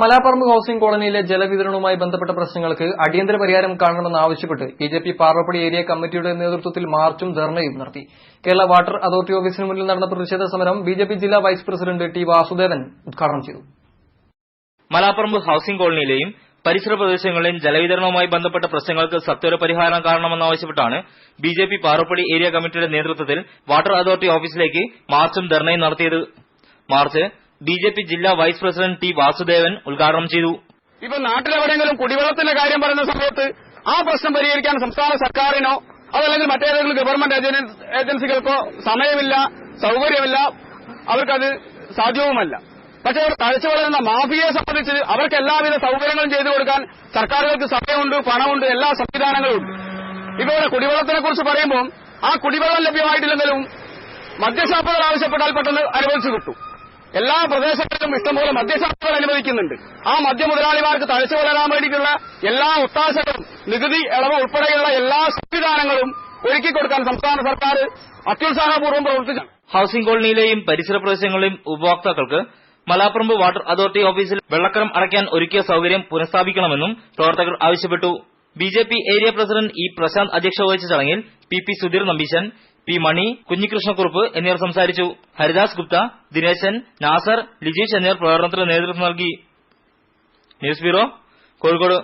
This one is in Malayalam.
മലാപ്പറമ്പ് ഹൌസിംഗ് കോളനിയിലെ ജലവിതരണവുമായി ബന്ധപ്പെട്ട പ്രശ്നങ്ങൾക്ക് അടിയന്തര പരിഹാരം കാണണമെന്നാവശ്യപ്പെട്ട് ബിജെപി പാറപ്പടി ഏരിയ കമ്മിറ്റിയുടെ നേതൃത്വത്തിൽ മാർച്ചും ധർണയും നടത്തി. കേരള വാട്ടർ അതോറിറ്റി ഓഫീസിന് മുന്നിൽ നടന്ന പ്രതിഷേധ സമരം ബിജെപി ജില്ലാ വൈസ് പ്രസിഡന്റ് ടി വാസുദേവൻ ഉദ്ഘാടനം ചെയ്തു. മലാപ്പറമ്പ് ഹൌസിംഗ് കോളനിയിലെയും പരിസര പ്രദേശങ്ങളിലെയും ജലവിതരണവുമായി ബന്ധപ്പെട്ട പ്രശ്നങ്ങൾക്ക് സത്വര പരിഹാരം കാണണമെന്നാവശ്യപ്പെട്ടാണ് ബിജെപി പാറപ്പടി ഏരിയ കമ്മിറ്റിയുടെ നേതൃത്വത്തിൽ വാട്ടർ അതോറിറ്റി ഓഫീസിലേക്ക് മാർച്ചും ധർണയും നടത്തിയത്. മാർച്ച് ബിജെപി ജില്ലാ വൈസ് പ്രസിഡന്റ് ടി വാസുദേവൻ ഉദ്ഘാടനം ചെയ്തു. ഇപ്പൊ നാട്ടിലെവിടെയെങ്കിലും കുടിവെള്ളത്തിന്റെ കാര്യം പറയുന്ന സമയത്ത് ആ പ്രശ്നം പരിഹരിക്കാൻ സംസ്ഥാന സർക്കാരിനോ അതല്ലെങ്കിൽ മറ്റേതെങ്കിലും ഗവൺമെന്റ് ഏജൻസികൾക്കോ സമയമില്ല, സൌകര്യമില്ല, അവർക്കത് സാധ്യവുമല്ല. പക്ഷേ അവർ തഴച്ചു വളരുന്ന മാഫിയയെ സംബന്ധിച്ച് അവർക്ക് എല്ലാവിധ സൌകര്യങ്ങളും ചെയ്തു കൊടുക്കാൻ സർക്കാരുകൾക്ക് സമയമുണ്ട്, പണമുണ്ട്, എല്ലാ സംവിധാനങ്ങളും ഉണ്ട്. ഇപ്പൊ ഇവിടെ കുടിവെള്ളത്തിനെ കുറിച്ച് പറയുമ്പോൾ ആ കുടിവെള്ളം ലഭ്യമായിട്ടില്ലെങ്കിലും മദ്യഷാപ്പുകൾ ആവശ്യപ്പെട്ടാൽ പെട്ടെന്ന് അനുവദിച്ചു കിട്ടും. എല്ലാ പ്രദേശങ്ങളിലും ഇഷ്ടംപോലെ മദ്യഷാപ്പുകൾ അനുവദിക്കുന്നുണ്ട്. ആ മദ്യമുതലാളിമാർക്ക് തഴച്ചു വളരാൻ വേണ്ടിയിട്ടുള്ള എല്ലാ ഒത്താശകളും നികുതി ഇളവ് ഉൾപ്പെടെയുള്ള എല്ലാ സംവിധാനങ്ങളും ഒരുക്കിക്കൊടുക്കാൻ സംസ്ഥാന സർക്കാർ അത്യുത്സാഹപൂർവ്വം പ്രവർത്തിച്ചു. ഹൌസിംഗ് കോളനിയിലെയും പരിസര പ്രദേശങ്ങളിലെയും ഉപഭോക്താക്കൾക്ക് മലാപ്പറമ്പ് വാട്ടർ അതോറിറ്റി ഓഫീസിൽ വെള്ളക്കരം അടയ്ക്കാൻ ഒരുക്കിയ സൌകര്യം പുനഃസ്ഥാപിക്കണമെന്നും പ്രവർത്തകർ ആവശ്യപ്പെട്ടു. BJP area president E Prashanth അധ്യക്ഷത വഹിച്ച ചടങ്ങിൽ പി സുധീർ നമ്പീശൻ, പി മണി, കുഞ്ഞികൃഷ്ണക്കുറുപ്പ് എന്നിവർ സംസാരിച്ചു. ഹരിദാസ് ഗുപ്ത, ദിനേശൻ, നാസർ, ലിജീഷ് എന്നിവർ പ്രകടനത്തിന് നേതൃത്വം നൽകി. News bureau, Kozhikode.